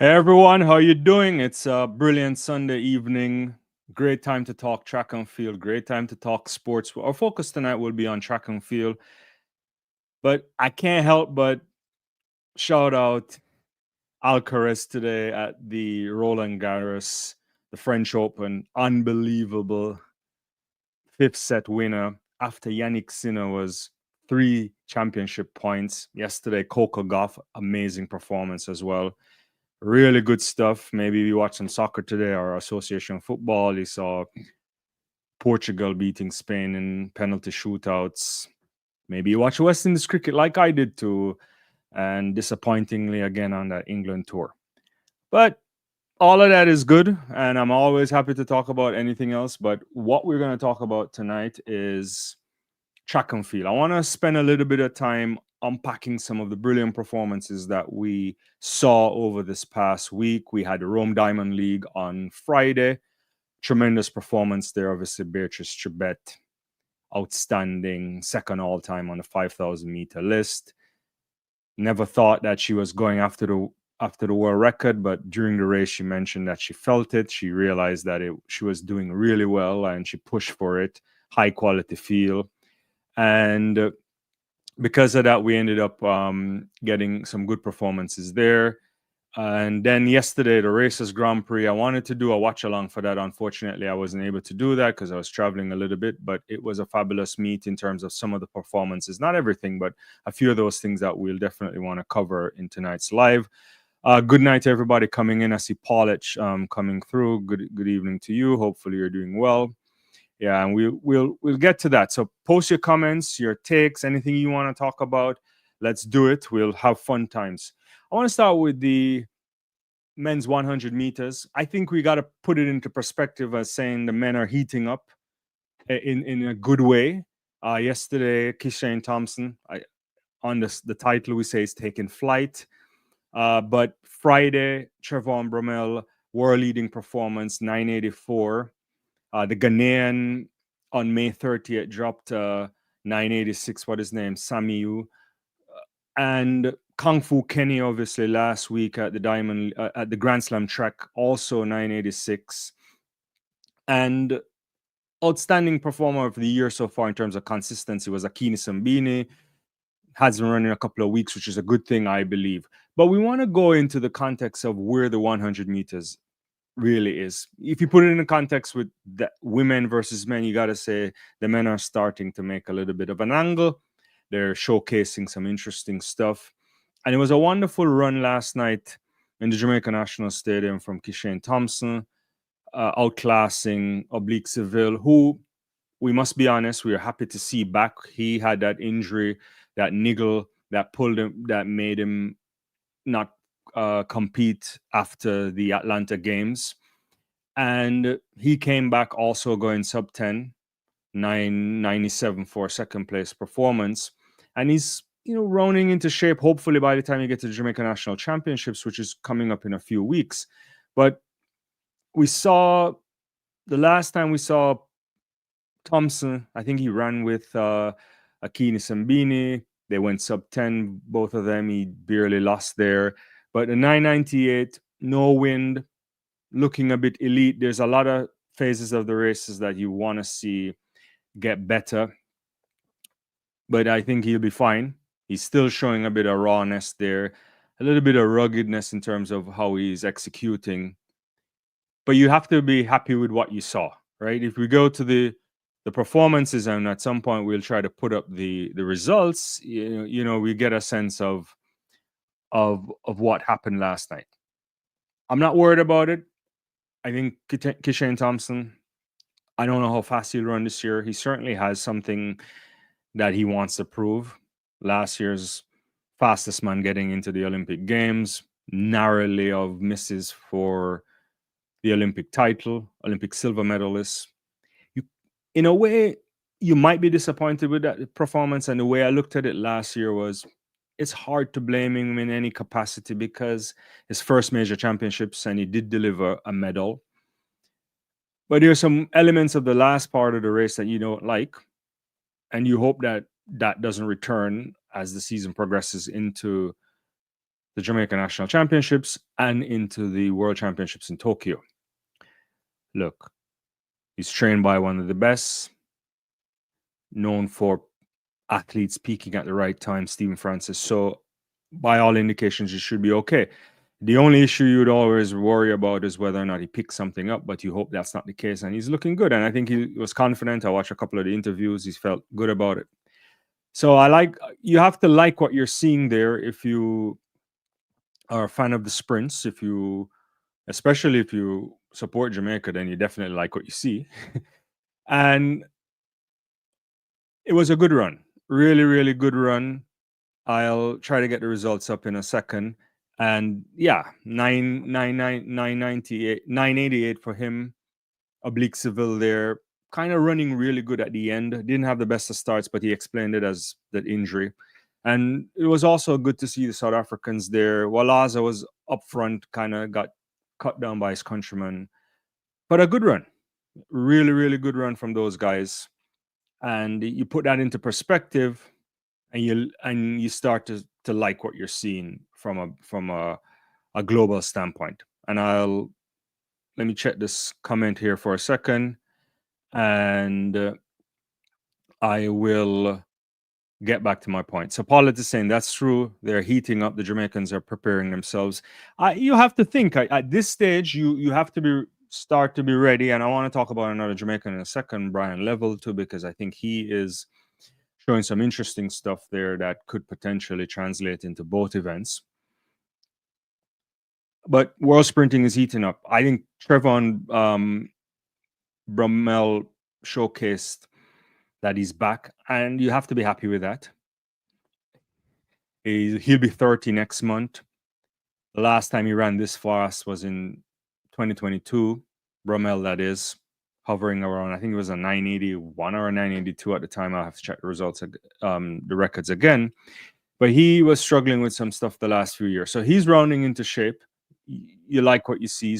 Hey everyone, how you doing? It's a brilliant Sunday evening. Great time to talk track and field. Great time to talk sports. Our focus tonight will be on track and field, but I can't help but shout out Alcaraz today at the Roland Garros, the French Open. Unbelievable fifth set winner after Yannick Sinner was 3 championship points yesterday. Coco Gauff, amazing performance as well. Really good stuff. Maybe you watched some soccer today or association football. You saw Portugal beating Spain in penalty shootouts. Maybe you watch West Indies cricket like I did too, and disappointingly again on that England tour. But all of that is good, and I'm always happy to talk about anything else. But what we're going to talk about tonight is track and field. I want to spend a little bit of time unpacking some of the brilliant performances that we saw over this past week. We had the Rome Diamond League on Friday. Tremendous performance there. Obviously, Beatrice Chebet, outstanding, second all time on the 5,000 meter list. Never thought that she was going after the world record, but during the race, she mentioned that she felt it. She realized that she was doing really well, and she pushed for it. High quality field. And because of that, we ended up getting some good performances there. And then yesterday, the Racers Grand Prix, I wanted to do a watch along for that. Unfortunately, I wasn't able to do that because I was traveling a little bit, but it was a fabulous meet in terms of some of the performances. Not everything, but a few of those things that we'll definitely want to cover in tonight's live. Good night to everybody coming in. I see Paulich coming through. Good evening to you. Hopefully you're doing well. Yeah, and we'll get to that. So post your comments, your takes, anything you want to talk about. Let's do it. We'll have fun times. I want to start with the men's 100 meters. I think we got to put it into perspective as saying the men are heating up in a good way. Yesterday, Kishane Thompson, on the title, we say is taking flight. But Friday, Trayvon Bromell, world leading performance, 984. The Ghanaian on May 30th dropped 986. What is his name? Samiu. And Kung Fu Kenny, obviously, last week at the Grand Slam track, also 986. And outstanding performer of the year so far in terms of consistency was Akini Sambini. Has been running a couple of weeks, which is a good thing, I believe. But we want to go into the context of where the 100 meters really is. If you put it in the context with the women versus men, you got to say the men are starting to make a little bit of an angle. They're showcasing some interesting stuff. And it was a wonderful run last night in the Jamaica National Stadium from Kishane Thompson, outclassing Oblique Seville, who, we must be honest, we are happy to see back. He had that injury, that niggle that pulled him, that made him not compete after the Atlanta games. And he came back also going sub 10, 997 for a second place performance. And he's, rounding into shape, hopefully by the time you get to the Jamaica National Championships, which is coming up in a few weeks. But the last time we saw Thompson, I think he ran with Akini Sambini. They went sub 10, both of them. He barely lost there. But a 998, no wind, looking a bit elite. There's a lot of phases of the races that you want to see get better. But I think he'll be fine. He's still showing a bit of rawness there, a little bit of ruggedness in terms of how he's executing. But you have to be happy with what you saw, right? If we go to the performances, and at some point we'll try to put up the results, we get a sense of what happened last night. I'm not worried about it. I think Kishane Thompson, I don't know how fast he'll run this year. He certainly has something that he wants to prove. Last year's fastest man getting into the Olympic Games, narrowly of misses for the Olympic title, Olympic silver medalist. In a way, you might be disappointed with that performance. And the way I looked at it last year was, it's hard to blame him in any capacity because his first major championships and he did deliver a medal. But there are some elements of the last part of the race that you don't like. And you hope that that doesn't return as the season progresses into the Jamaican National Championships and into the World Championships in Tokyo. Look, he's trained by one of the best, known for athletes peaking at the right time, Stephen Francis. So, by all indications, he should be okay. The only issue you'd always worry about is whether or not he picks something up, but you hope that's not the case. And he's looking good. And I think he was confident. I watched a couple of the interviews. He's felt good about it. So you have to like what you're seeing there if you are a fan of the sprints. Especially if you support Jamaica, then you definitely like what you see. And it was a good run. Really, really good run. I'll try to get the results up in a second. And yeah, 988 for him. Oblique Seville there, kind of running really good at the end. Didn't have the best of starts, but he explained it as that injury. And it was also good to see the South Africans there. Walaza was up front, kind of got cut down by his countrymen. But a good run. Really, really good run from those guys. And you put that into perspective, and you start to like what you're seeing from a global standpoint. And let me check this comment here for a second, and I will get back to my point. So Paulette is saying that's true. They're heating up. The Jamaicans are preparing themselves. You have to think at this stage. You have to start to be ready. And I want to talk about another Jamaican in a second, Brian Level, too, because I think he is showing some interesting stuff there that could potentially translate into both events. But world sprinting is heating up. I think Trayvon Bromell showcased that he's back, and you have to be happy with that. He'll be 30 next month. The last time he ran this fast was in 2022. Bromell, that is, hovering around, I think it was a 981 or a 982 at the time. I'll have to check the results, the records again. But he was struggling with some stuff the last few years. So he's rounding into shape. You like what you see.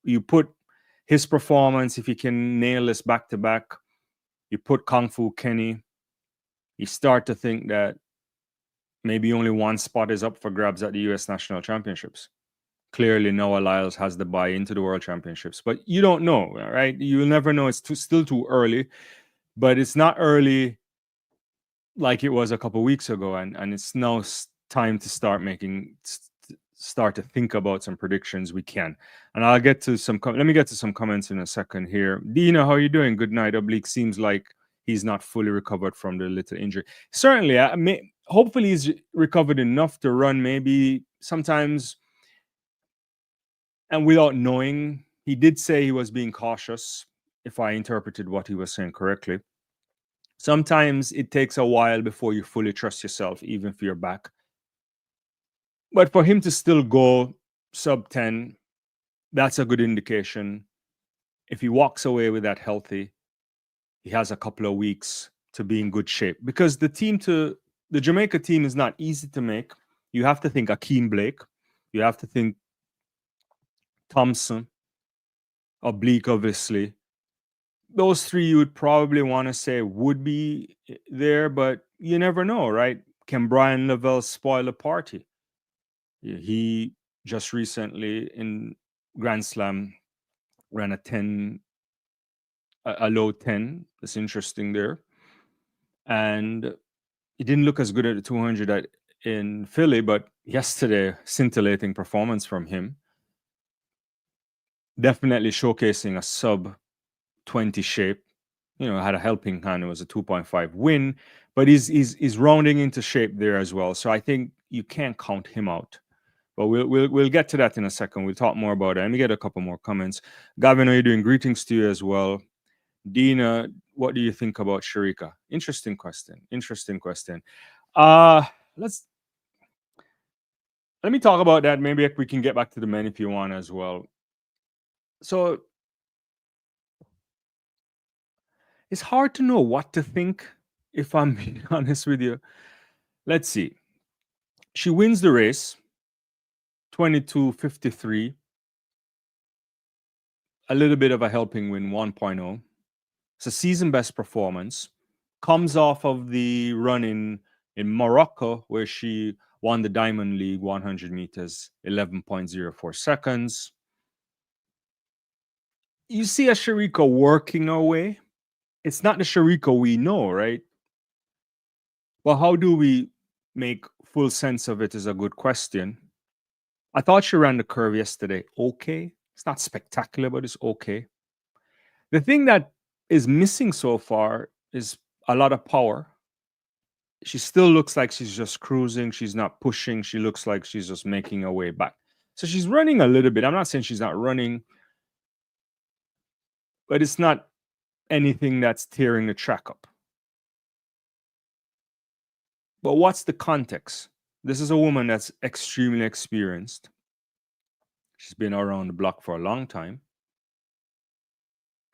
You put his performance, if he can nail this back to back, you put Kung Fu Kenny, you start to think that maybe only one spot is up for grabs at the U.S. National Championships. Clearly, Noah Lyles has the buy into the World Championships, but you don't know, right? You'll never know. It's still too early, but it's not early like it was a couple of weeks ago, and it's now time to start to think about some predictions we can. And I'll get to let me get to some comments in a second here. Dina, how are you doing? Good night. Oblique seems like he's not fully recovered from the little injury. Certainly, hopefully he's recovered enough to run maybe sometimes. And without knowing, he did say he was being cautious, if I interpreted what he was saying correctly. Sometimes it takes a while before you fully trust yourself, even if you're back. But for him to still go sub 10, that's a good indication. If he walks away with that healthy, he has a couple of weeks to be in good shape. Because the Jamaica team is not easy to make. You have to think Akeem Blake. You have to think Thompson, Oblique, obviously. Those three you would probably want to say would be there, but you never know, right? Can Brian Lavelle spoil a party? He just recently in Grand Slam ran a low 10. That's interesting there. And he didn't look as good at the 200 in Philly, but yesterday, scintillating performance from him. Definitely showcasing a sub 20 shape. Had a helping hand. It was a 2.5 win, but he's rounding into shape there as well. So I think you can't count him out. But we'll get to that in a second. We'll talk more about it. Let me get a couple more comments. Gavin, how are you doing? Greetings to you as well. Dina, what do you think about Shericka? Interesting question. Let me talk about that. Maybe we can get back to the men if you want as well. So it's hard to know what to think, if I'm being honest with you. Let's see. She wins the race, 22:53. A little bit of a helping win, 1.0. It's a season best performance. Comes off of the run in Morocco, where she won the Diamond League 100 meters, 11.04 seconds. You see a Shericka working her way. It's not the Shericka we know, right? Well, how do we make full sense of it is a good question. I thought she ran the curve yesterday. Okay. It's not spectacular, but it's okay. The thing that is missing so far is a lot of power. She still looks like she's just cruising. She's not pushing. She looks like she's just making her way back. So she's running a little bit. I'm not saying she's not running, but it's not anything that's tearing the track up. But what's the context? This is a woman that's extremely experienced. She's been around the block for a long time.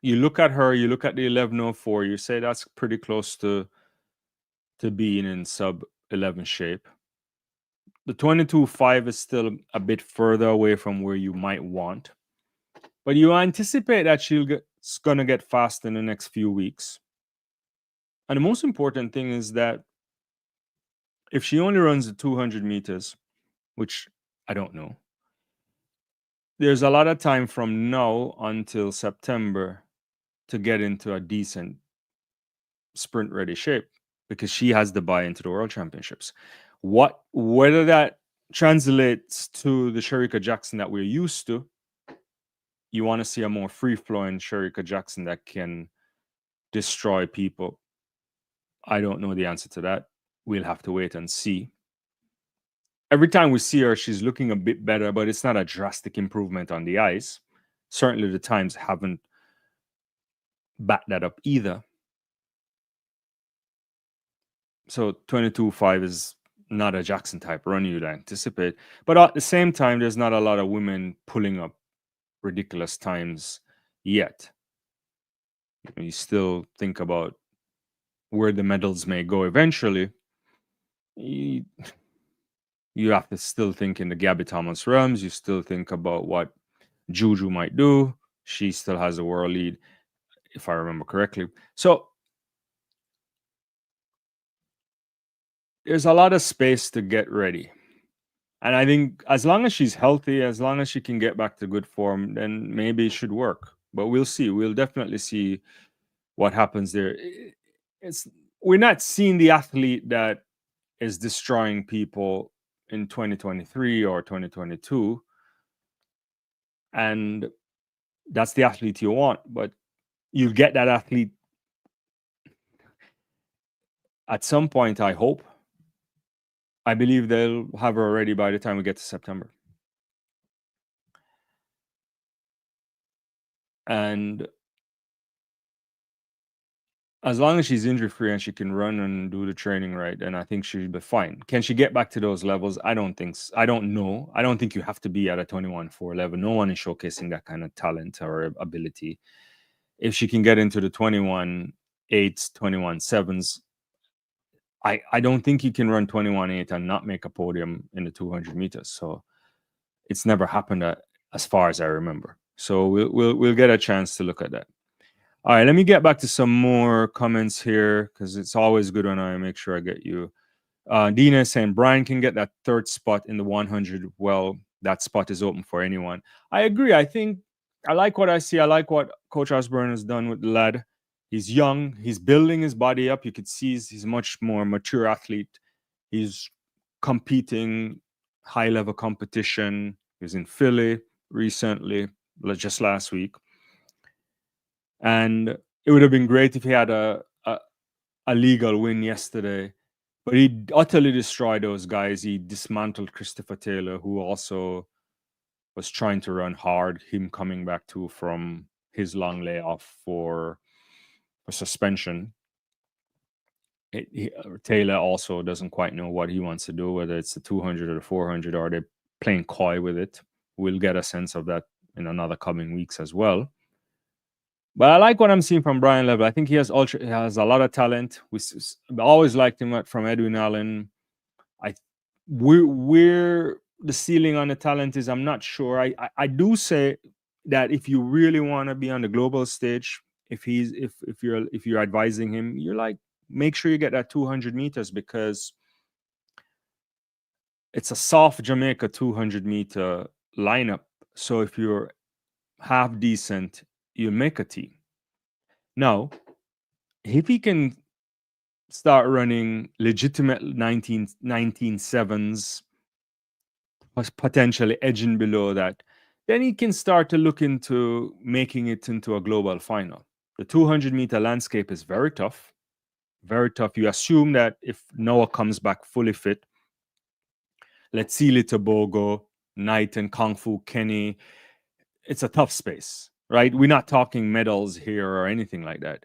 You look at her, you look at the 1104, you say that's pretty close to being in sub 11 shape. The 22.5 is still a bit further away from where you might want. But you anticipate that she's going to get fast in the next few weeks. And the most important thing is that if she only runs the 200 meters, which I don't know, there's a lot of time from now until September to get into a decent sprint ready shape because she has the buy into the World Championships. Whether that translates to the Shericka Jackson that we're used to, you want to see a more free-flowing Shericka Jackson that can destroy people. I don't know the answer to that. We'll have to wait and see. Every time we see her, she's looking a bit better, but it's not a drastic improvement on the ice. Certainly the times haven't backed that up either. So 22.5 is not a Jackson type run you'd anticipate. But at the same time, there's not a lot of women pulling up ridiculous times yet. You still think about where the medals may go eventually. You have to still think in the Gabby Thomas realms. You still think about what Juju might do. She still has a world lead, if I remember correctly. So there's a lot of space to get ready. And I think as long as she's healthy, as long as she can get back to good form, then maybe it should work. But we'll see. We'll definitely see what happens there. We're not seeing the athlete that is destroying people in 2023 or 2022. And that's the athlete you want. But you'll get that athlete at some point, I hope. I believe they'll have her ready by the time we get to September. And as long as she's injury free and she can run and do the training right, then I think she'll be fine. Can she get back to those levels? I don't think so. I don't know. I don't think you have to be at a 21.4 level. No one is showcasing that kind of talent or ability. If she can get into the 21.8s, 21.7s, I don't think you can run 21.8 and not make a podium in the 200 meters. So it's never happened as far as I remember. So we'll get a chance to look at that. All right, let me get back to some more comments here because it's always good when I make sure I get you. Dina is saying Brian can get that third spot in the 100. Well, that spot is open for anyone. I agree. I think I like what I see. I like what Coach Osborne has done with the lad. He's young. He's building his body up. You could see he's a much more mature athlete. He's competing high-level competition. He was in Philly recently, just last week. And it would have been great if he had a legal win yesterday. But he utterly destroyed those guys. He dismantled Christopher Taylor, who also was trying to run hard, him coming back from his long layoff for suspension. Taylor also doesn't quite know what he wants to do, whether it's the 200 or the 400, or they're playing coy with it. We'll get a sense of that in another coming weeks as well. But I like what I'm seeing from Brian Level. I think he has a lot of talent. We always liked him from Edwin Allen. Where the ceiling on the talent is, I'm not sure. I do say that if you really want to be on the global stage, if you're advising him, you're like, make sure you get that 200 meters because it's a soft Jamaica 200-meter lineup. So if you're half decent, you'll make a team. Now, if he can start running legitimate 19 sevens, potentially edging below that, then he can start to look into making it into a global final. The 200-meter landscape is very tough. Very tough. You assume that if Noah comes back fully fit, let's see Tobago, Knight and Kung Fu Kenny, it's a tough space, right? We're not talking medals here or anything like that.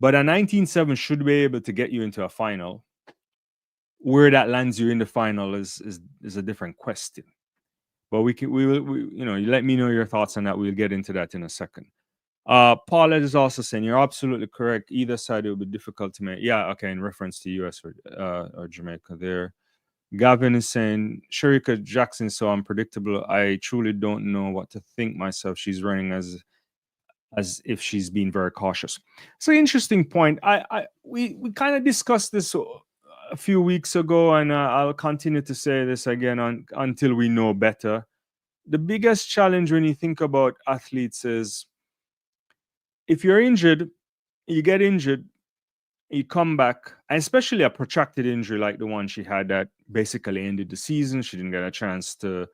But a 19.7 should be able to get you into a final. Where that lands you in the final is a different question. But you let me know your thoughts on that. We'll get into that in a second. Paulette is also saying you're absolutely correct. Either side it will be difficult to make. Yeah, okay, in reference to US or Jamaica there. Gavin is saying Shericka Jackson so unpredictable. I truly don't know what to think myself. She's running as if she's being very cautious. So interesting point. We kind of discussed this a few weeks ago, and I'll continue to say this again until we know better. The biggest challenge when you think about athletes is if you're injured, you get injured, you come back, and especially a protracted injury like the one she had that basically ended the season. She didn't get a chance to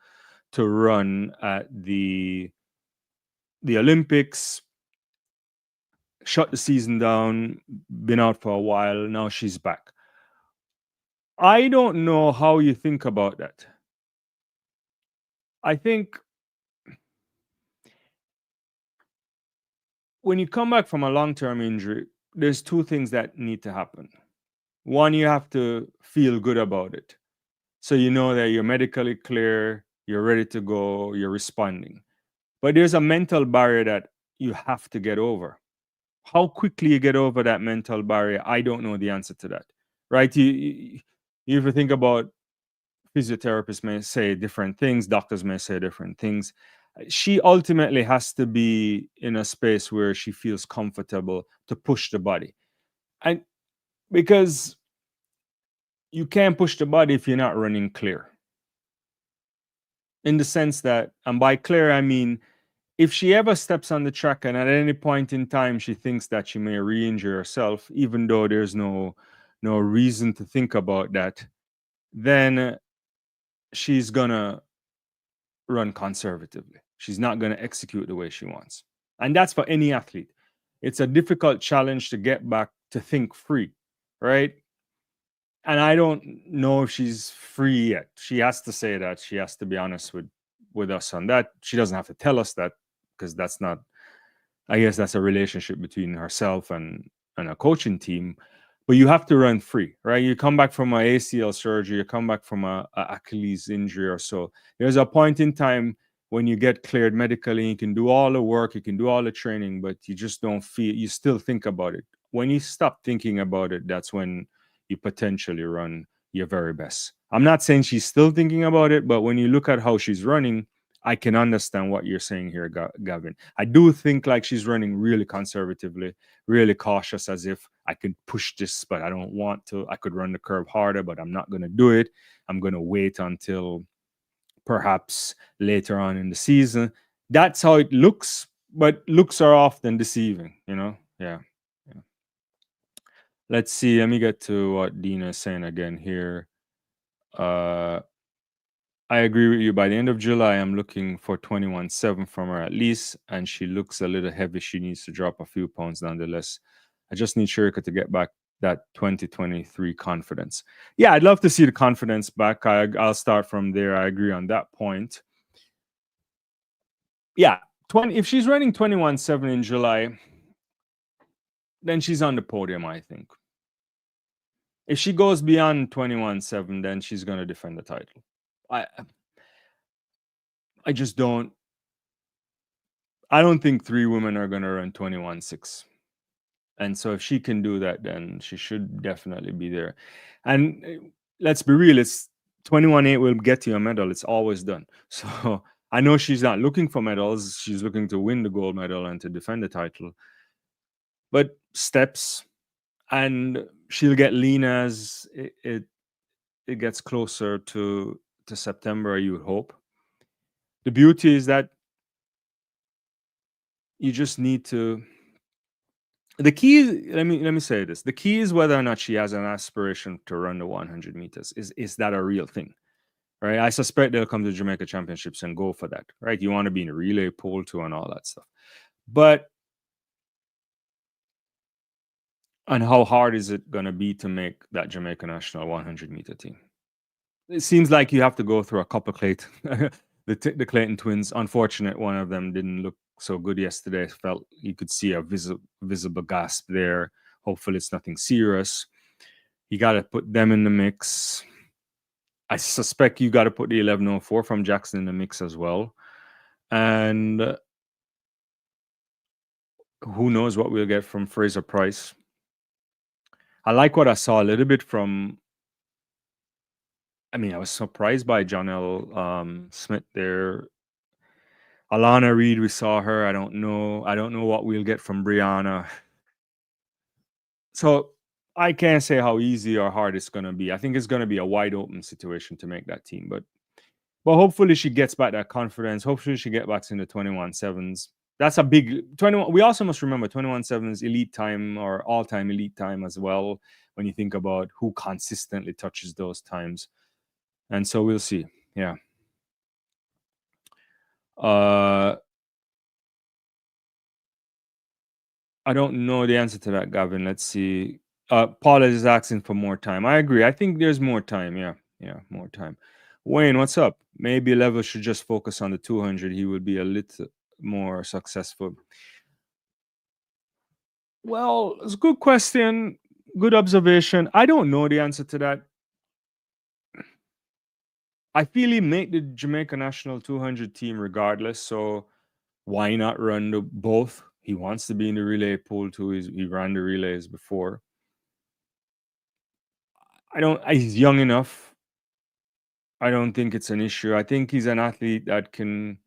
run at the Olympics, shut the season down, been out for a while. Now she's back. I don't know how you think about that. I think when you come back from a long-term injury, there's two things that need to happen. One, you have to feel good about it. So you know that you're medically clear, you're ready to go, you're responding. But there's a mental barrier that you have to get over. How quickly you get over that mental barrier, I don't know the answer to that. Right? You ever think about physiotherapists may say different things, doctors may say different things. She ultimately has to be in a space where she feels comfortable to push the body. And because you can't push the body if you're not running clear. In the sense that, and by clear, I mean, if she ever steps on the track and at any point in time she thinks that she may re-injure herself, even though there's no reason to think about that, then she's gonna run conservatively. She's not gonna execute the way she wants. And that's for any athlete. It's a difficult challenge to get back to think free, right? And I don't know if she's free yet. She has to say that. She has to be honest with us on that. She doesn't have to tell us that, because that's not, I guess that's a relationship between herself and a coaching team. But you have to run free, right? You come back from an ACL surgery, you come back from a Achilles injury or so. There's a point in time when you get cleared medically, you can do all the work, you can do all the training, but you just don't feel, you still think about it. When you stop thinking about it, that's when you potentially run your very best. I'm not saying she's still thinking about it, but when you look at how she's running, I can understand what you're saying here, Gavin. I do think like she's running really conservatively, really cautious, as if I could push this, but I don't want to. I could run the curve harder, but I'm not going to do it. I'm going to wait until perhaps later on in the season. That's how it looks, but looks are often deceiving, Yeah. Let's see. Let me get to what Dina is saying again here. I agree with you. By the end of July, I'm looking for 21.7 from her at least, and she looks a little heavy. She needs to drop a few pounds nonetheless. I just need Shericka to get back that 2023 confidence. Yeah, I'd love to see the confidence back. I'll start from there. I agree on that point. Yeah, if she's running 21.7 in July, then she's on the podium, I think. If she goes beyond 21.7, then she's going to defend the title. I just don't. I don't think three women are going to run 21.6. And so if she can do that, then she should definitely be there. And let's be real, it's 21.8 will get you a medal. It's always done. So I know she's not looking for medals. She's looking to win the gold medal and to defend the title. But steps, and she'll get lean as it gets closer to to September, you would hope. The beauty is that you just need to. The key is, let me say this. The key is whether or not she has an aspiration to run the 100 meters. Is that a real thing? Right? I suspect they'll come to Jamaica Championships and go for that. Right? You want to be in a relay pole too and all that stuff. But and how hard is it going to be to make that Jamaica national 100 meter team? It seems like you have to go through a couple of Clayton, the Clayton twins. Unfortunate, one of them didn't look so good yesterday. Felt you could see a visible gasp there. Hopefully, it's nothing serious. You got to put them in the mix. I suspect you got to put the 1104 from Jackson in the mix as well. And who knows what we'll get from Fraser Price. I like what I saw a little bit from. I mean, I was surprised by Jonelle Smith there. Alana Reed, we saw her. I don't know what we'll get from Brianna. So I can't say how easy or hard it's going to be. I think it's going to be a wide open situation to make that team. But hopefully she gets back that confidence. Hopefully she gets back in the 21.7s. That's a big 21. We also must remember 21.7s elite time or all-time elite time as well when you think about who consistently touches those times. And so we'll see. Yeah. I don't know the answer to that, Gavin. Let's see. Paula is asking for more time. I agree. I think there's more time. Yeah, more time. Wayne, what's up? Maybe Level should just focus on the 200. He would be a little more successful. Well, it's a good question. Good observation. I don't know the answer to that. I feel he made the Jamaica national 200 team regardless. So why not run both? He wants to be in the relay pool too. He ran the relays before. He's young enough. I don't think it's an issue. I think he's an athlete that can.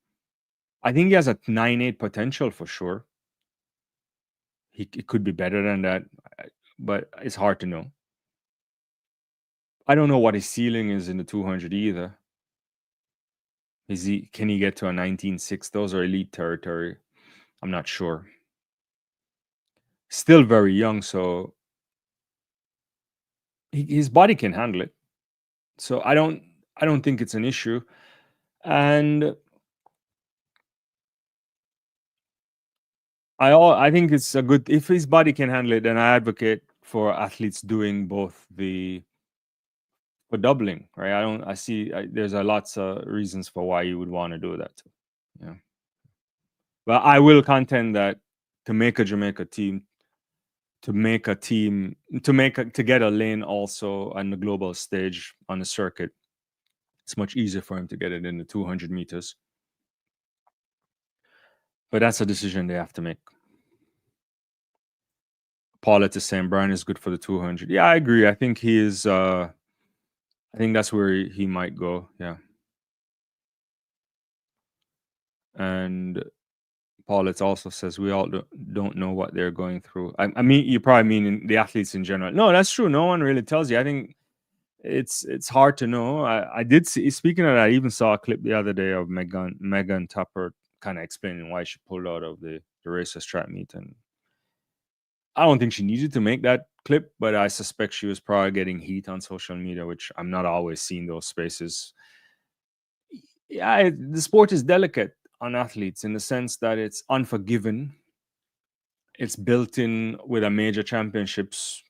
I think he has a 9.8 potential for sure. It could be better than that, but it's hard to know. I don't know what his ceiling is in the 200 either. Can he get to a 19.6? Those are elite territory. I'm not sure. Still very young, so his body can handle it. So I don't think it's an issue. And I think it's a good, if his body can handle it, then I advocate for athletes doing both for doubling, right? There's lots of reasons for why you would want to do that too. Yeah. But I will contend that to make a Jamaica team, to get a lane also on the global stage on the circuit, it's much easier for him to get it in the 200 meters. But that's a decision they have to make. Paulette is saying Brian is good for the 200. Yeah, I agree. I think he is. I think that's where he might go. Yeah. And Paulette also says we all don't know what they're going through. I mean, you probably mean the athletes in general. No, that's true. No one really tells you. I think it's hard to know. I did see. Speaking of that, I even saw a clip the other day of Megan Tupper kind of explaining why she pulled out of the Racers track meet, and I don't think she needed to make that clip, but I suspect she was probably getting heat on social media, which I'm not always seeing those spaces. Yeah, the sport is delicate on athletes in the sense that it's unforgiving. It's built in with a major championships.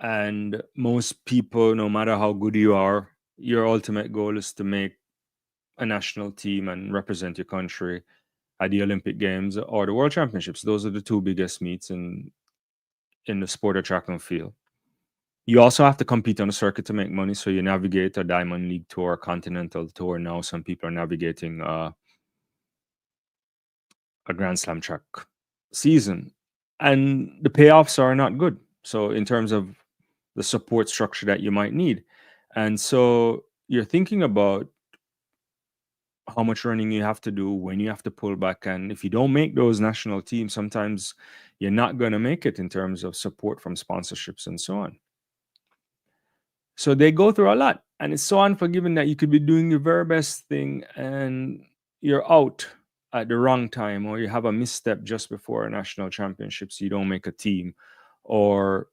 And most people, no matter how good you are, your ultimate goal is to make a national team and represent your country at the Olympic Games or the World Championships. Those are the two biggest meets in the sport of track and field. You also have to compete on the circuit to make money. So you navigate a Diamond League Tour, Continental Tour. Now some people are navigating a Grand Slam track season. And the payoffs are not good. So in terms of the support structure that you might need. And so you're thinking about how much running you have to do, when you have to pull back. And if you don't make those national teams, sometimes you're not going to make it in terms of support from sponsorships and so on. So they go through a lot. And it's so unforgiving that you could be doing your very best thing and you're out at the wrong time, or you have a misstep just before a national championship, so you don't make a team, or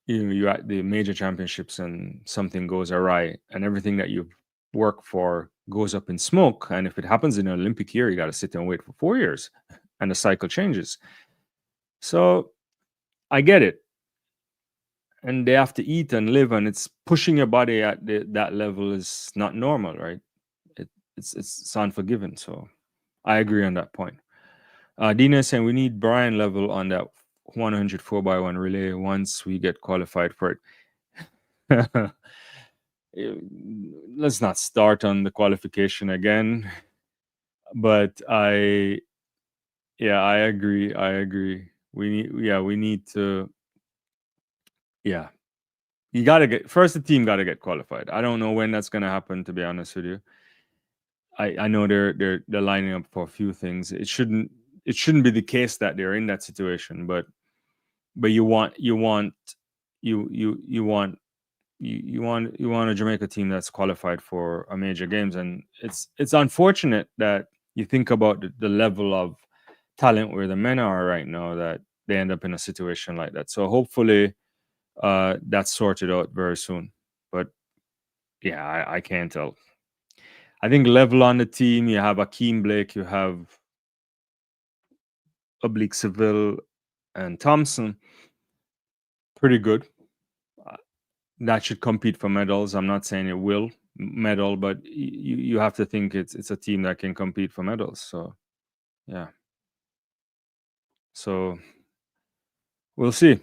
you're at the major championships and something goes awry and everything that you've worked for goes up in smoke. And if it happens in an Olympic year, you got to sit and wait for 4 years and the cycle changes. So I get it. And they have to eat and live, and it's pushing your body at that level is not normal, right? It's unforgiving. So I agree on that point. Dina is saying we need Brian level on that 100 4x1 relay once we get qualified for it. Let's not start on the qualification again. But I agree. We need to. Yeah, you gotta get first. The team gotta get qualified. I don't know when that's gonna happen. To be honest with you, I know they're lining up for a few things. It shouldn't be the case that they're in that situation, but you want a Jamaica team that's qualified for a major games, and it's unfortunate that you think about the level of talent where the men are right now, that they end up in a situation like that. So hopefully that's sorted out very soon. But yeah, I can't tell. I think level on the team, you have Akeem Blake, you have Oblique Seville and Thompson. Pretty good. That should compete for medals. I'm not saying it will medal, but you have to think it's a team that can compete for medals. So yeah. So we'll see.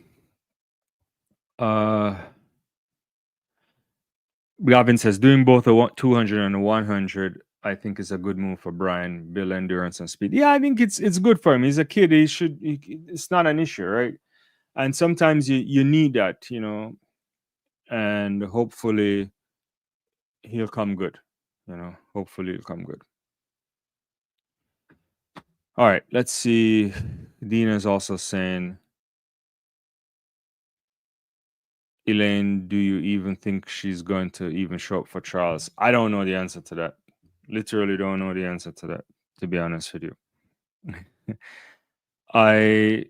Gavin says doing both a 200 and a 100, I think, is a good move for Brian. Build endurance and speed. Yeah, I think it's good for him. He's a kid. It's not an issue, right? And sometimes you need that, and hopefully he'll come good. Hopefully he'll come good. All right, let's see. Dina's also saying, Elaine, do you even think she's going to even show up for trials? I don't know the answer to that. Literally don't know the answer to that, to be honest with you. You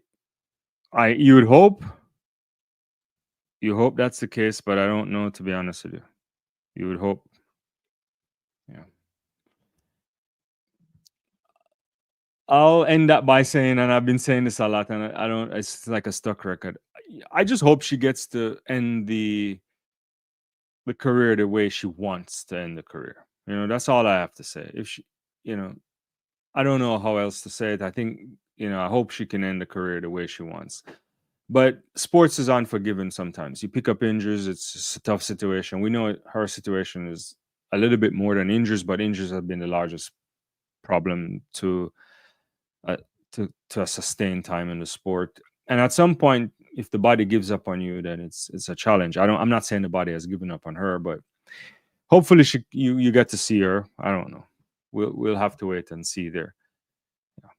would hope. You hope that's the case, but I don't know, to be honest with you. You would hope. Yeah. I'll end up by saying, and I've been saying this a lot, and I don't, it's like a stuck record. I just hope she gets to end the career the way she wants to end the career. That's all I have to say. If she, I don't know how else to say it. I think, I hope she can end the career the way she wants. But sports is unforgiving sometimes. You pick up injuries, it's a tough situation. We know her situation is a little bit more than injuries, but injuries have been the largest problem to a sustained time in the sport. And at some point, if the body gives up on you, then it's a challenge. I'm not saying the body has given up on her, but hopefully you get to see her. I don't know. We'll have to wait and see there. Yeah.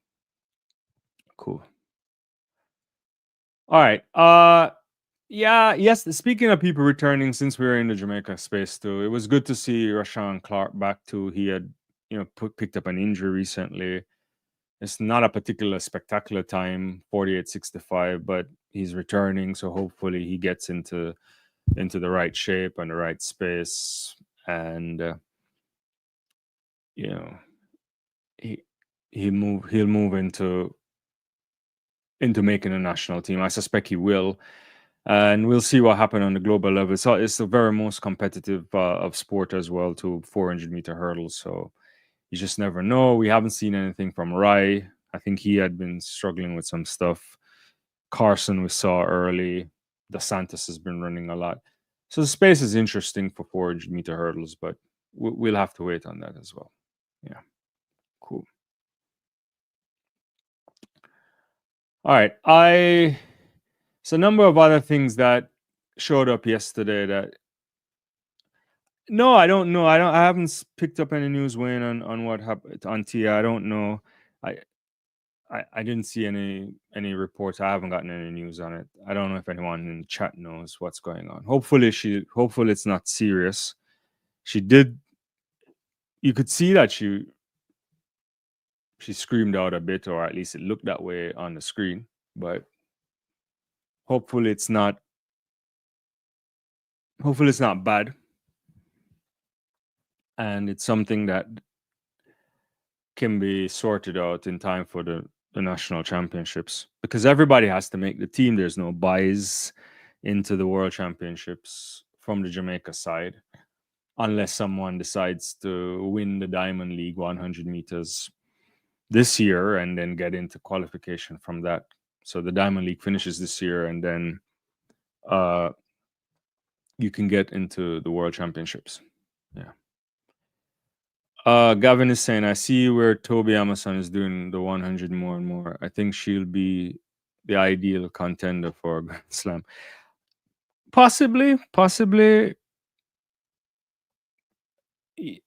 Cool. All right. Yes. Speaking of people returning, since we were in the Jamaica space too, it was good to see Rashawn Clark back too. He had, picked up an injury recently. It's not a particular spectacular time, 48.65, but he's returning, so hopefully he gets into the right shape and the right space, and he'll move into making a national team. I suspect he will, and we'll see what happens on the global level. So it's the very most competitive of sport as well, to 400-meter hurdles. So you just never know. We haven't seen anything from Rai. I think he had been struggling with some stuff. Carson we saw early. Dos Santos has been running a lot. So the space is interesting for 400-meter hurdles, but we'll have to wait on that as well. Yeah, cool. All right. It's a number of other things that showed up yesterday that. No, I don't know. I haven't picked up any news, Wayne, on what happened on Tia. I don't know. I didn't see any reports. I haven't gotten any news on it. I don't know if anyone in the chat knows what's going on. Hopefully it's not serious. She did. You could see that she screamed out a bit, or at least it looked that way on the screen. But hopefully it's not. Hopefully it's not bad, and it's something that can be sorted out in time for the national championships, because everybody has to make the team. There's no buys into the world championships from the Jamaica side unless someone decides to win the Diamond League 100 meters this year and then get into qualification from that. So the Diamond League finishes this year, and then you can get into the world championships. Yeah. Gavin is saying, I see where Toby Amazon is doing the 100 more and more. I think she'll be the ideal contender for a Grand Slam. Possibly.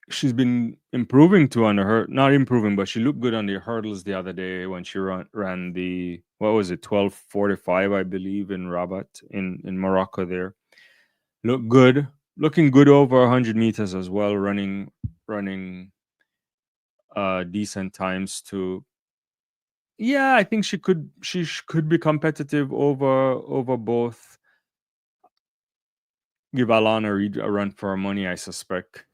She's been improving too on her, not improving, but she looked good on the hurdles the other day when she ran the, what was it, 12:45, I believe, in Rabat in Morocco there. Looking good over 100 meters as well, running decent times too. Yeah, I think she could be competitive over both. Give Alana a run for her money, I suspect.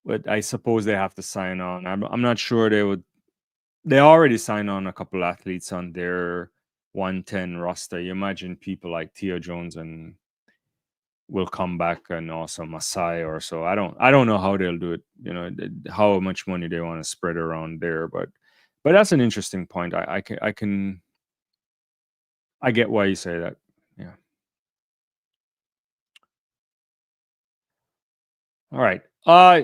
But I suppose they have to sign on. I'm not sure they would. They already signed on a couple athletes on their 110 roster. You imagine people like Tia Jones and will come back, and also Masai or so. I don't know how they'll do it. You know, how much money they want to spread around there. But that's an interesting point. I get why you say that. Yeah. All right.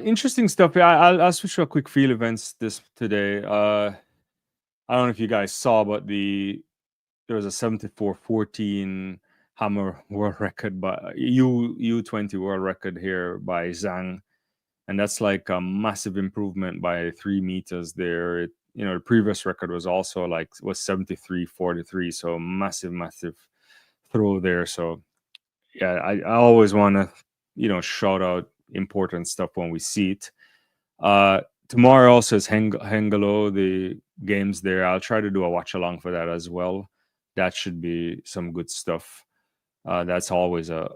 Interesting stuff. I'll switch to a quick field events today. I don't know if you guys saw, but there was a 74-14 hammer world record by U20 world record here by Zhang, and that's like a massive improvement by 3 meters there. The previous record was also was 73-43, so massive throw there. So yeah, I always want to shout out important stuff when we see it. Tomorrow also is Hengelo, the games there. I'll try to do a watch along for that as well. That should be some good stuff. That's always a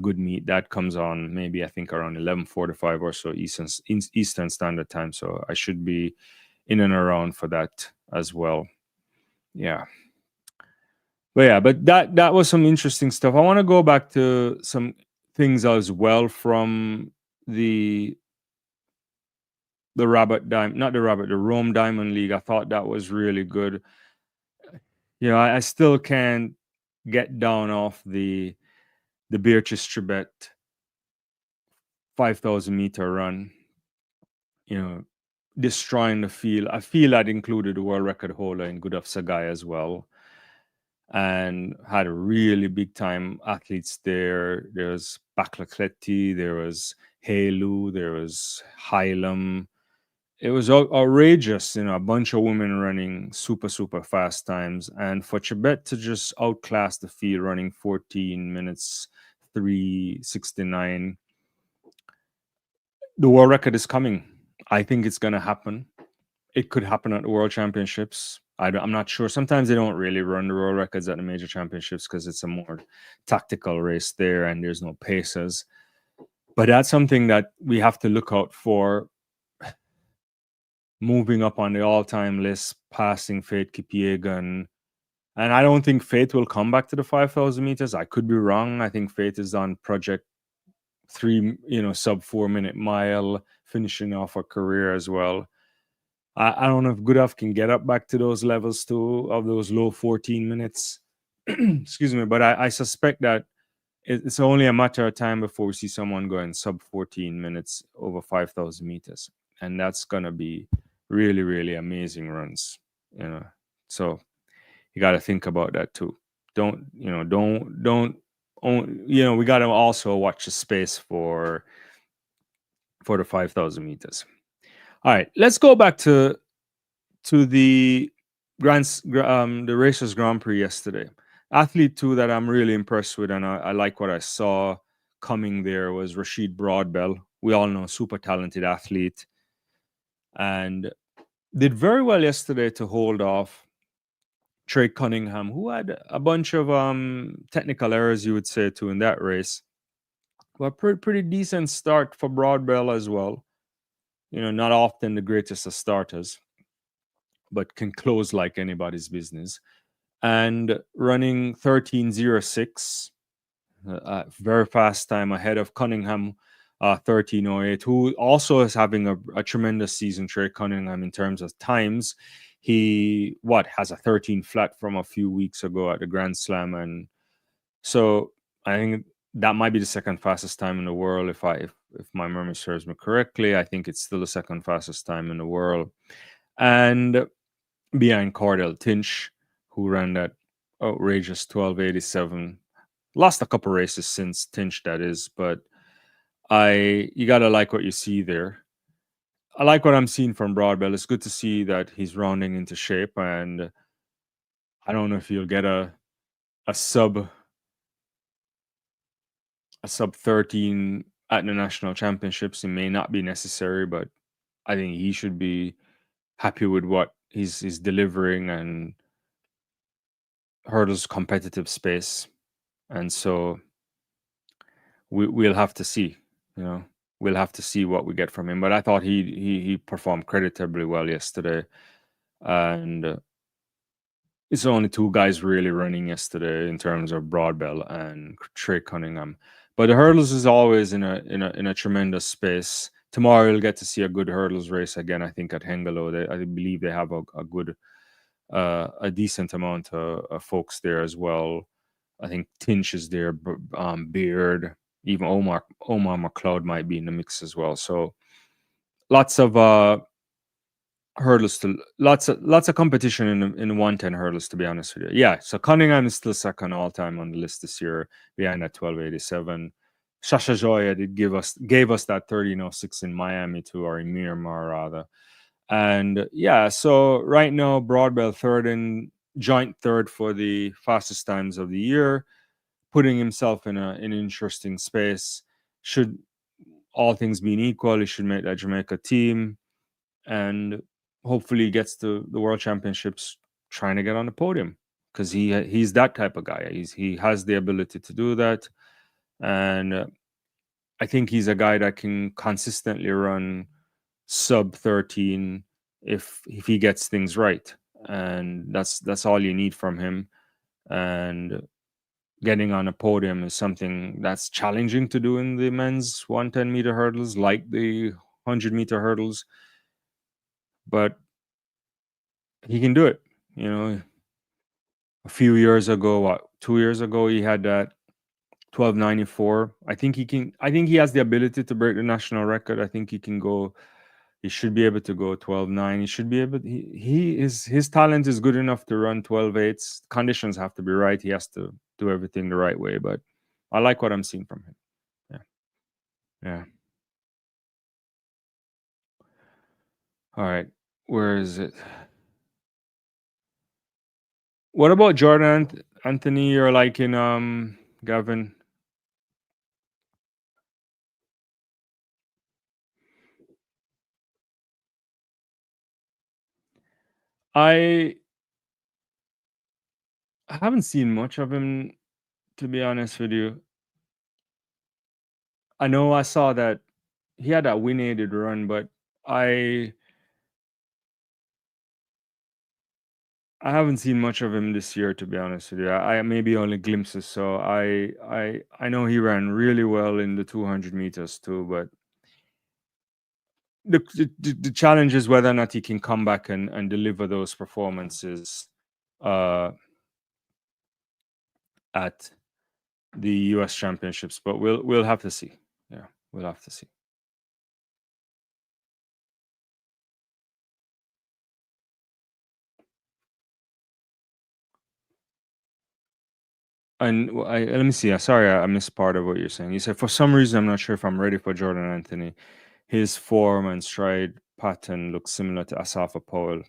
good meet. That comes on maybe I think around 11:45 or so Eastern Standard Time. So I should be in and around for that as well. Yeah. But that was some interesting stuff. I want to go back to some things as well from the Rome Diamond League. I thought that was really good. I still can't get down off the Beatrice Chebet 5,000 meter run. Destroying the field. I feel that included the world record holder in Gudaf Sagai as well, and had a really big time athletes there. There's Baklakletti, there was Helu, there was Hylam. It was outrageous, a bunch of women running super fast times, and for Chebet to just outclass the field running 14 minutes 3:69. The world record is coming. I think it's going to happen. It could happen at the World Championships. I'm not sure. Sometimes they don't really run the world records at the major championships because it's a more tactical race there and there's no paces. But that's something that we have to look out for. Moving up on the all-time list, passing Faith Kipyegon. And I don't think Faith will come back to the 5,000 meters. I could be wrong. I think Faith is on Project 3, sub 4-minute mile, finishing off her career as well. I don't know if Gudaf can get up back to those levels too, of those low 14 minutes. Excuse me, but I suspect that it's only a matter of time before we see someone going sub 14 minutes over 5,000 meters. And that's going to be really, really amazing runs, So you got to think about that too. We got to also watch the space for the 5,000 meters. All right, let's go back to the the Racers Grand Prix yesterday. Athlete too that I'm really impressed with, and I like what I saw coming there was Rashid Broadbell. We all know super talented athlete, and did very well yesterday to hold off Trey Cunningham, who had a bunch of technical errors, you would say, too, in that race. But pretty decent start for Broadbell as well. Not often the greatest of starters, but can close like anybody's business. And running 13:06, very fast time ahead of Cunningham, 13:08, who also is having a tremendous season. Trey Cunningham in terms of times, he has a 13 flat from a few weeks ago at the Grand Slam, and so I think that might be the second fastest time in the world. If my memory serves me correctly, I think it's still the second fastest time in the world. And behind Cordell Tinch, who ran that outrageous 12:87. Lost a couple races since Tinch, that is, but you gotta like what you see there. I like what I'm seeing from Broadbell. It's good to see that he's rounding into shape, and I don't know if he'll get a sub 13 at the national championships. It may not be necessary, but I think he should be happy with what he's delivering and hurdles competitive space. And so we'll have to see, we'll have to see what we get from him. But I thought he performed creditably well yesterday, and it's only two guys really running yesterday in terms of Broadbell and Trey Cunningham. But the hurdles is always in a tremendous space. Tomorrow you'll get to see a good hurdles race again. I think at Hengelo, I believe they have a good, a decent amount of folks there as well. I think Tinch is there, Beard, even Omar McLeod might be in the mix as well. So lots of hurdles lots of competition in the 110 hurdles, to be honest with you. Yeah, so Cunningham is still second all time on the list this year, behind that 12:87. Shasha Joya gave us that 13:06 in Miami too, or in Miramar rather. And yeah, so right now Broadbell joint third for the fastest times of the year, putting himself in an interesting space. Should all things being equal, he should make that Jamaica team, and hopefully gets to the World Championships trying to get on the podium, because he's that type of guy. He has the ability to do that, and I think he's a guy that can consistently run sub 13 if he gets things right, and that's all you need from him. And getting on a podium is something that's challenging to do in the men's 110-meter hurdles, like the 100-meter hurdles, but he can do it. A few years ago, 2 years ago, he had that 12:94. I think he has the ability to break the national record. I think he should be able to go 12:9. He should be able. His talent is good enough to run 12:8s. Conditions have to be right. He has to do everything the right way. But I like what I'm seeing from him. Yeah. All right. Where is it? What about Jordan Anthony? You're liking Gavin? I haven't seen much of him, to be honest with you. I know I saw that he had that win-aided run, but I haven't seen much of him this year, to be honest with you. I maybe only glimpses. So I know he ran really well in the 200 meters too, but the challenge is whether or not he can come back and deliver those performances at the US Championships. But we'll have to see. Yeah, we'll have to see. And let me see. Sorry, I missed part of what you're saying. You said, for some reason, I'm not sure if I'm ready for Jordan Anthony. His form and stride pattern looks similar to Asafa Powell.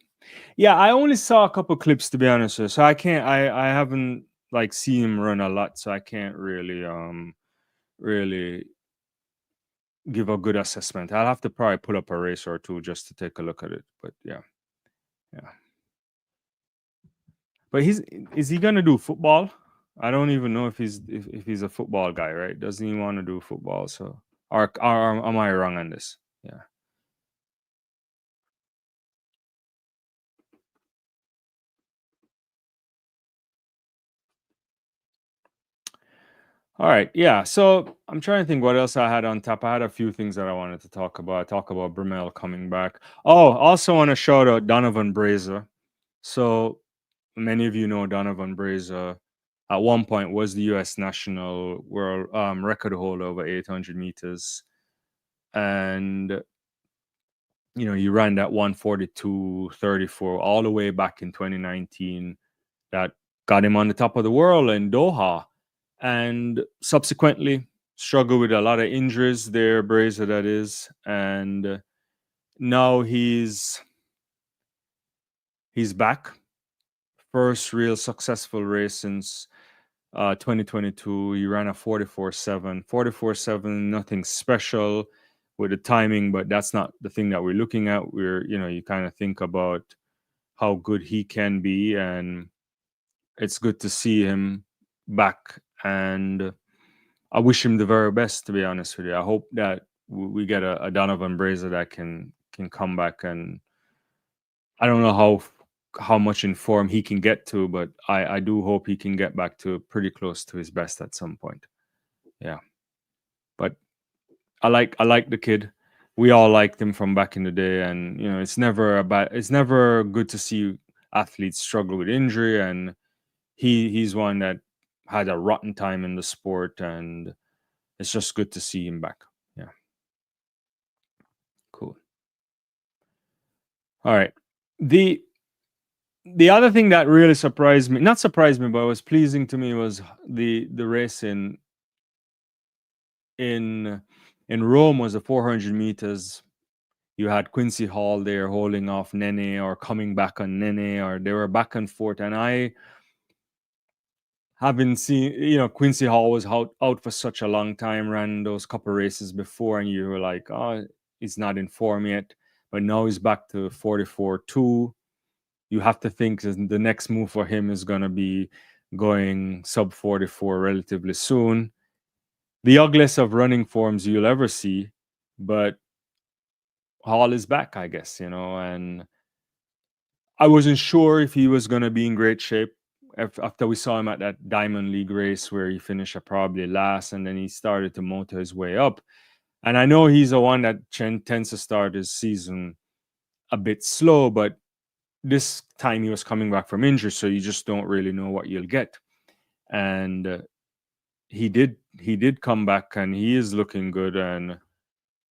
Yeah, I only saw a couple clips to be honest with you, so I can't. I haven't like seen him run a lot, so I can't really give a good assessment. I'll have to probably pull up a race or two just to take a look at it. But yeah, yeah. But is he gonna do football? I don't even know if he's a football guy, right? Doesn't he want to do football? So, or am I wrong on this? Yeah. All right. Yeah. So I'm trying to think what else I had on top. I had a few things that I wanted to talk about. Talk about Bromell coming back. Oh, also want to shout out Donovan Brazier. So many of you know Donovan Brazier at one point was the U.S. national world record holder over 800 meters, and he ran that 1:42:34 all the way back in 2019. That got him on the top of the world in Doha, and subsequently struggled with a lot of injuries there, Brazier that is, and now he's back. First real successful race since 2022. He ran a 44.7. 44.7, nothing special with the timing, but that's not the thing that we're looking at. You kind of think about how good he can be, and it's good to see him back. And I wish him the very best, to be honest with you. I hope that we get a Donovan Brazier that can come back, and I don't know how much in form he can get to, but I do hope he can get back to pretty close to his best at some point. Yeah. But I like the kid. We all liked him from back in the day, and it's never good to see athletes struggle with injury, and he's one that had a rotten time in the sport, and it's just good to see him back. Yeah. Cool. All right. The the other thing that really surprised me, not surprised me, but was pleasing to me was the race in in Rome was the 400 meters. You had Quincy Hall there holding off Nene or coming back on Nene, or they were back and forth. And I haven't seen, Quincy Hall was out for such a long time, ran those couple races before, and you were like, oh, he's not in form yet. But now he's back to 44.2. You have to think that the next move for him is going to be going sub 44 relatively soon. The ugliest of running forms you'll ever see, but Hall is back, I guess, and I wasn't sure if he was going to be in great shape after we saw him at that Diamond League race where he finished probably last, and then he started to motor his way up. And I know he's the one that tends to start his season a bit slow, but this time he was coming back from injury, so you just don't really know what you'll get. And he did come back, and he is looking good. And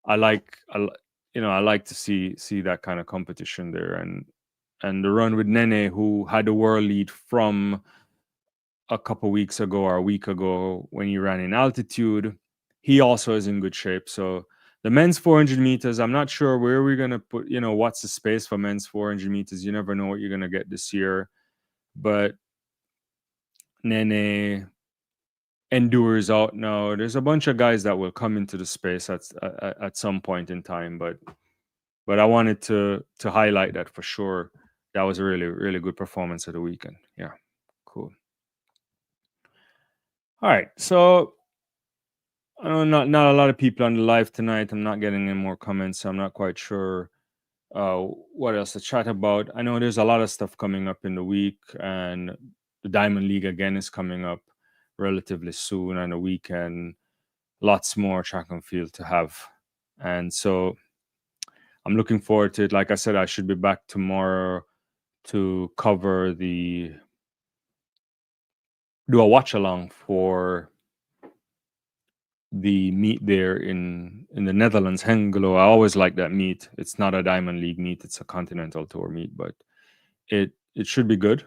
I like to see that kind of competition there, and the run with Nene, who had the world lead from a couple weeks ago or a week ago when he ran in altitude. He also is in good shape. So the men's 400 meters, I'm not sure where we're going to put, what's the space for men's 400 meters. You never know what you're going to get this year. But Nene endures out now. There's a bunch of guys that will come into the space at some point in time. But I wanted to highlight that for sure. That was a really, really good performance of the weekend. Yeah, cool. All right, so I know not a lot of people on the live tonight. I'm not getting any more comments, so I'm not quite sure what else to chat about. I know there's a lot of stuff coming up in the week, and the Diamond League again is coming up relatively soon on the weekend. Lots more track and field to have, and so I'm looking forward to it. Like I said, I should be back tomorrow to do a watch along for the meet there in the Netherlands, Hengelo. I always like that meet. It's not a Diamond League meet; it's a Continental Tour meet, but it should be good.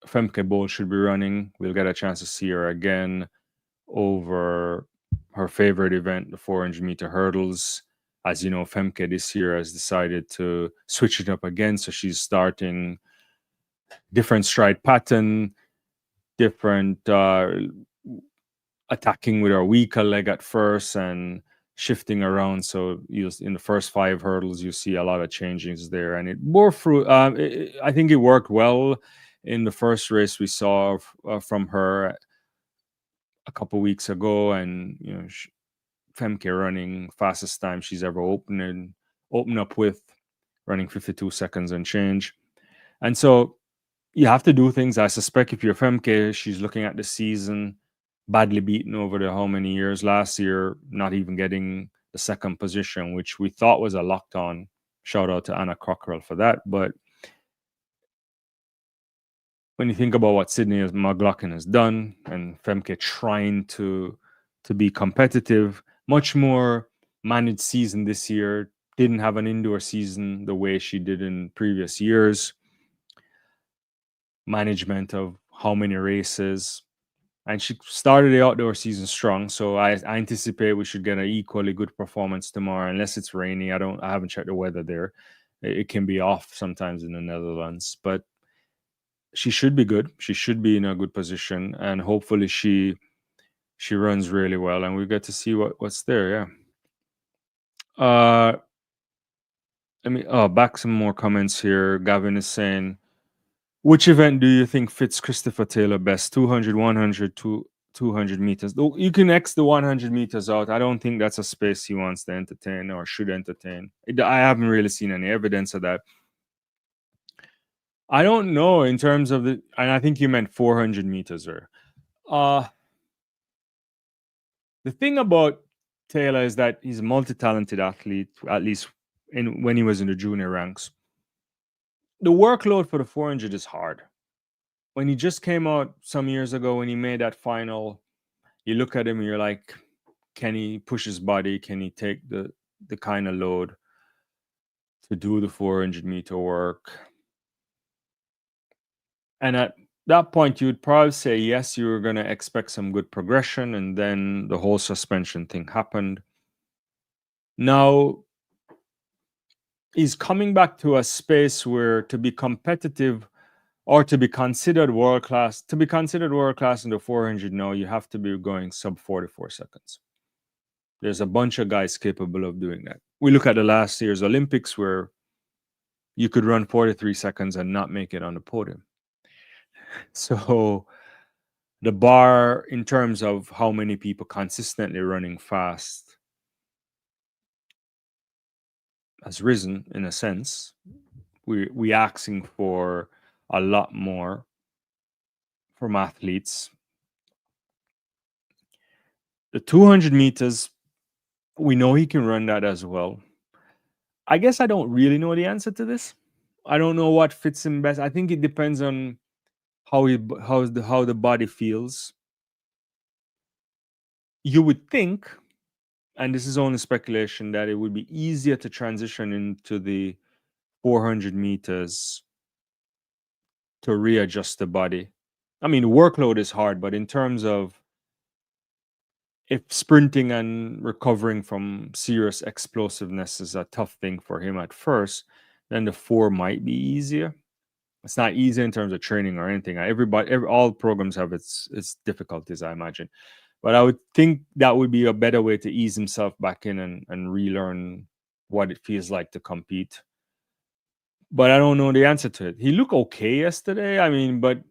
Femke Bol should be running. We'll get a chance to see her again over her favorite event, the 400-meter hurdles. as you know, Femke this year has decided to switch it up again. So she's starting different stride pattern, different attacking with her weaker leg at first and shifting around. So you in the first 5 hurdles, you see a lot of changes there, and it bore fruit. I think it worked well in the first race we saw from her a couple weeks ago, and Femke running fastest time she's ever opened up with, running 52 seconds and change. And so you have to do things. I suspect if you're Femke, she's looking at the season, badly beaten over the how many years last year, not even getting the second position, which we thought was a locked on. Shout out to Anna Cockrell for that. But when you think about what Sydney McLaughlin has done and Femke trying to be competitive, much more managed season this year, didn't have an indoor season the way she did in previous years. Management of how many races, and she started the outdoor season strong. So I anticipate we should get an equally good performance tomorrow, unless it's rainy. I haven't checked the weather there. It can be off sometimes in the Netherlands, but she should be good. She should be in a good position, and hopefully she runs really well, and we get to see what's there. Yeah. Let me back some more comments here. Gavin is saying, which event do you think fits Christopher Taylor best? 200, 100, 200 meters. You can X the 100 meters out. I don't think that's a space he wants to entertain or should entertain. I haven't really seen any evidence of that. I don't know in terms of and I think you meant 400 meters there. The thing about Taylor is that he's a multi-talented athlete, at least when he was in the junior ranks. The workload for the 400 is hard. When he just came out some years ago, when he made that final, you look at him and you're like, can he push his body? Can he take the kind of load to do the 400 meter work? And at that point, you would probably say, yes, you were going to expect some good progression. And then the whole suspension thing happened. Now, he's coming back to a space where to be competitive or to be considered world-class, in the 400 now, you have to be going sub 44 seconds. There's a bunch of guys capable of doing that. We look at the last year's Olympics where you could run 43 seconds and not make it on the podium. So the bar in terms of how many people consistently running fast has risen in a sense. We asking for a lot more from athletes. The 200 meters, we know he can run that as well. I guess I don't really know the answer to this. I don't know what fits him best. I think it depends on how the body feels. You would think, and this is only speculation, that it would be easier to transition into the 400 meters to readjust the body. I mean, the workload is hard, but in terms of if sprinting and recovering from serious explosiveness is a tough thing for him at first, then the 4 might be easier. It's not easy in terms of training or anything. All programs have its difficulties, I imagine. But I would think that would be a better way to ease himself back in and relearn what it feels like to compete. But I don't know the answer to it. He looked okay yesterday. I mean, but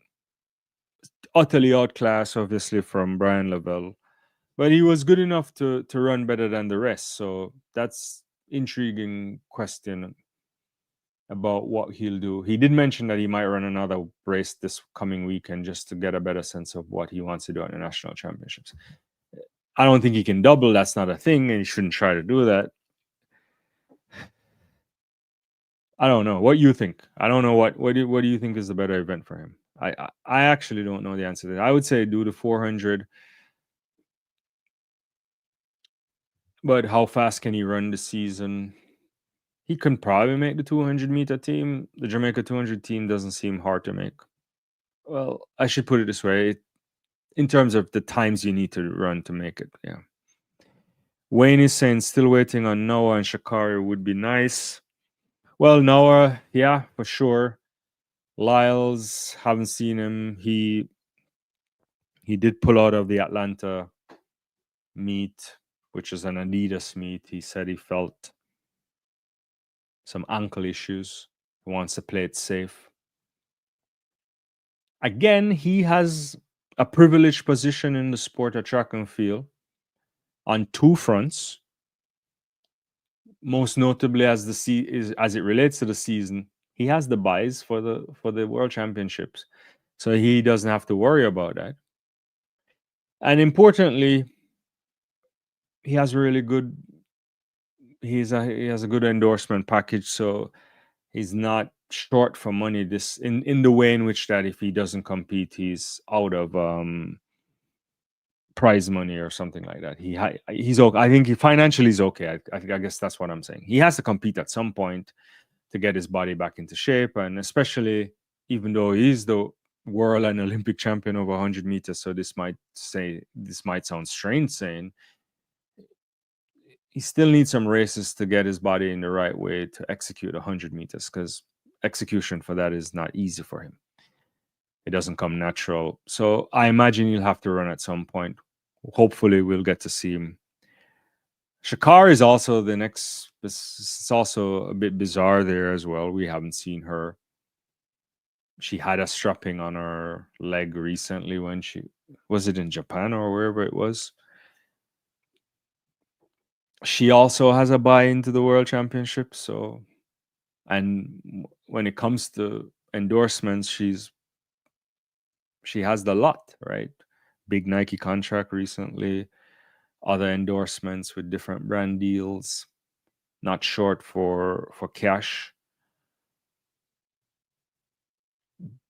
utterly outclassed, obviously, from Brian Lavelle. But he was good enough to run better than the rest. So that's intriguing question about what he'll do. He did mention that he might run another race this coming weekend just to get a better sense of what he wants to do at the national championships. I don't think he can double. That's not a thing, and he shouldn't try to do that. I don't know. What you think? I don't know what do you think is the better event for him? I actually don't know the answer to that. I would say do the 400. But how fast can he run the season? He can probably make the 200 meter team. The Jamaica 200 team doesn't seem hard to make. Well, I should put it this way. In terms of the times you need to run to make it, yeah. Wayne is saying still waiting on Noah and Shakari would be nice. Well, Noah, yeah, for sure. Lyles, haven't seen him. He did pull out of the Atlanta meet, which is an Adidas meet. He said he felt some ankle issues. He wants to play it safe. Again, he has a privileged position in the sport of track and field on two fronts. Most notably, as it relates to the season, he has the buys for the World Championships, so he doesn't have to worry about that. And importantly, he has really good. He has a good endorsement package, so he's not short for money. This in the way in which that if he doesn't compete, he's out of prize money or something like that. He's okay. I think he financially is okay. I guess that's what I'm saying. He has to compete at some point to get his body back into shape, and especially even though he's the world and Olympic champion over 100 meters. So this might sound strange saying he still needs some races to get his body in the right way to execute 100 meters, because execution for that is not easy for him. It doesn't come natural. So I imagine he'll have to run at some point. Hopefully we'll get to see him. Shakar is also the next. It's also a bit bizarre there as well. We haven't seen her. She had a strapping on her leg recently when was it in Japan or wherever it was. She also has a buy into the World Championship. So, and when it comes to endorsements, she has the lot, right? Big Nike contract recently, other endorsements with different brand deals, not short for cash.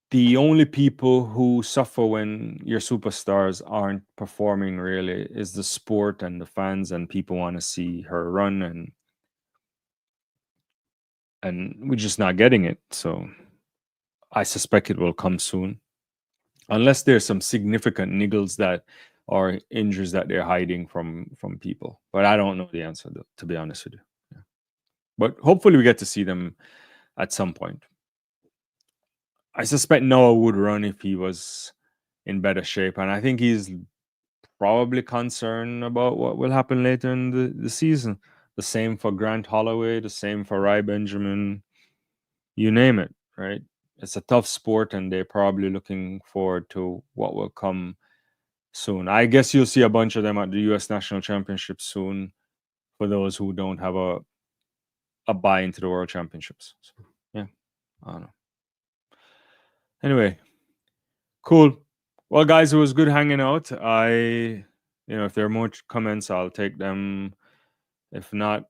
The only people who suffer when your superstars aren't performing really is the sport and the fans, and people want to see her run, and we're just not getting it. So I suspect it will come soon, unless there's some significant niggles that or injuries that they're hiding from people. But I don't know the answer, to be honest with you. Yeah. But hopefully we get to see them at some point. I suspect Noah would run if he was in better shape, and I think he's probably concerned about what will happen later in the season. The same for Grant Holloway, the same for Rai Benjamin, you name it, right? It's a tough sport, and they're probably looking forward to what will come soon. I guess you'll see a bunch of them at the U.S. National Championship soon for those who don't have a buy into the World Championships. So, yeah, I don't know. Anyway, cool. Well, guys, it was good hanging out. If there are more comments, I'll take them. If not,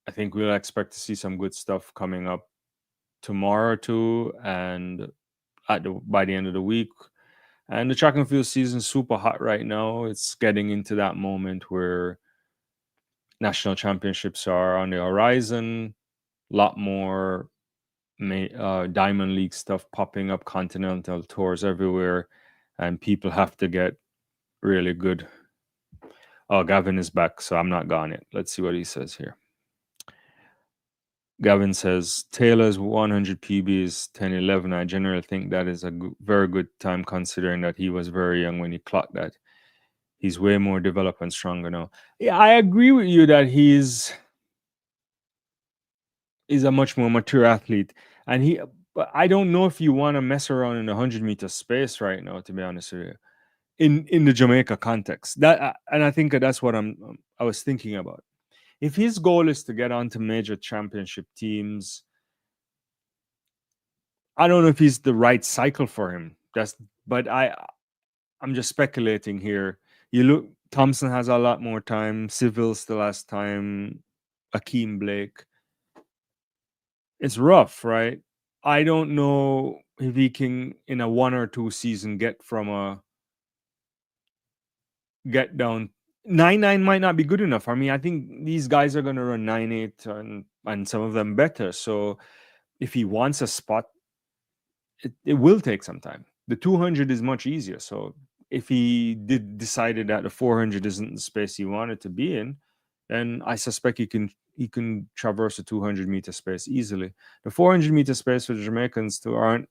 I think we'll expect to see some good stuff coming up tomorrow too, and by the end of the week. And the track and field season is super hot right now. It's getting into that moment where national championships are on the horizon. A lot more Diamond League stuff popping up, continental tours everywhere, and people have to get really good. Oh, Gavin is back, so I'm not gone yet. Let's see what he says here. Gavin says Taylor's 100 PB is 10:11. I generally think that is a very good time, considering that he was very young when he clocked that. He's way more developed and stronger now. Yeah, I agree with you that he's a much more mature athlete, and but I don't know if you want to mess around in the 100-meter space right now, to be honest with you, in the Jamaica context. And I think that's what I was thinking about. If his goal is to get onto major championship teams, I don't know if he's the right cycle for him. But I'm just speculating here. You look, Thompson has a lot more time. Seville still has time. Akeem Blake. It's rough, right? I don't know if he can, in a 1 or 2 season, get down. 9.9 might not be good enough. I mean, I think these guys are going to run 9.8 and some of them better. So if he wants a spot, it will take some time. The 200 is much easier. So if he decided that the 400 isn't the space he wanted to be in, and I suspect he can traverse the 200-meter space easily. The 400-meter space for the Jamaicans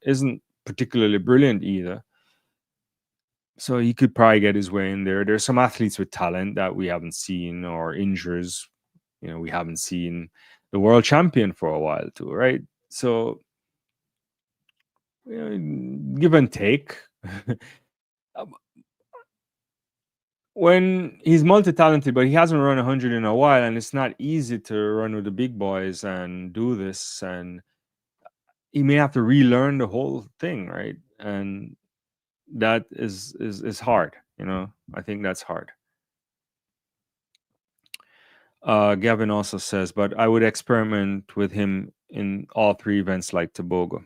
isn't particularly brilliant either. So he could probably get his way in there. There's some athletes with talent that we haven't seen, or injuries. We haven't seen the world champion for a while too, right? So give and take. When he's multi-talented, but he hasn't run 100 in a while, and it's not easy to run with the big boys and do this, and he may have to relearn the whole thing, right? And that is hard. I think that's hard. Gavin also says, but I would experiment with him in all three events like Tobago.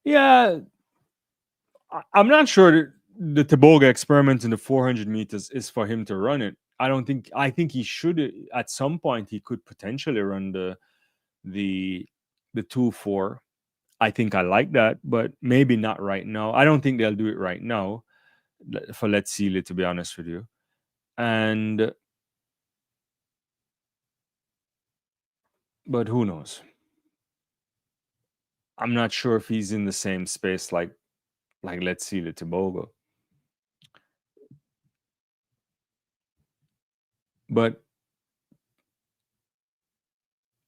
Yeah, I'm not sure the Tobago experiment in the 400 meters is for him to run it. I think he should, at some point he could potentially run the 2-4. I think I like that, but maybe not right now. I don't think they'll do it right now for Let's Seal It, to be honest with you. But who knows? I'm not sure if he's in the same space like Let's Seal It Tobago. But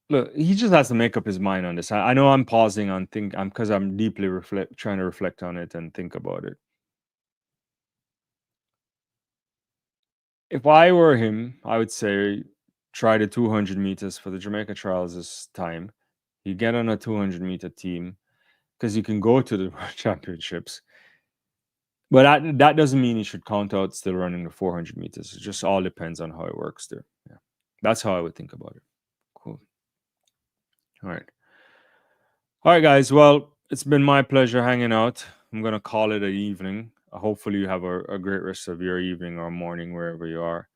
look, he just has to make up his mind on this. I know I'm pausing on because I'm deeply trying to reflect on it and think about it. If I were him, I would say try the 200 meters for the Jamaica trials this time. You get on a 200-meter team because you can go to the World Championships. But that doesn't mean you should count out still running the 400 meters. It just all depends on how it works there. Yeah, that's how I would think about it. Cool. All right, guys. Well, it's been my pleasure hanging out. I'm gonna call it an evening. Hopefully, you have a great rest of your evening or morning wherever you are.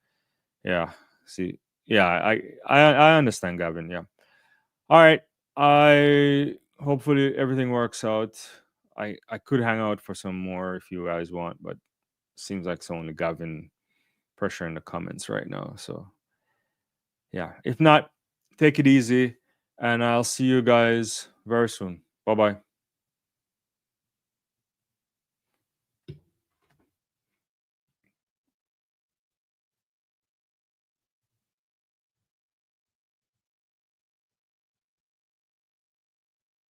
Yeah. See. Yeah, I understand, Gavin. Yeah. All right. Hopefully everything works out. I could hang out for some more if you guys want, but seems like it's only Gavin pressure in the comments right now. So yeah, if not, take it easy, and I'll see you guys very soon. Bye bye.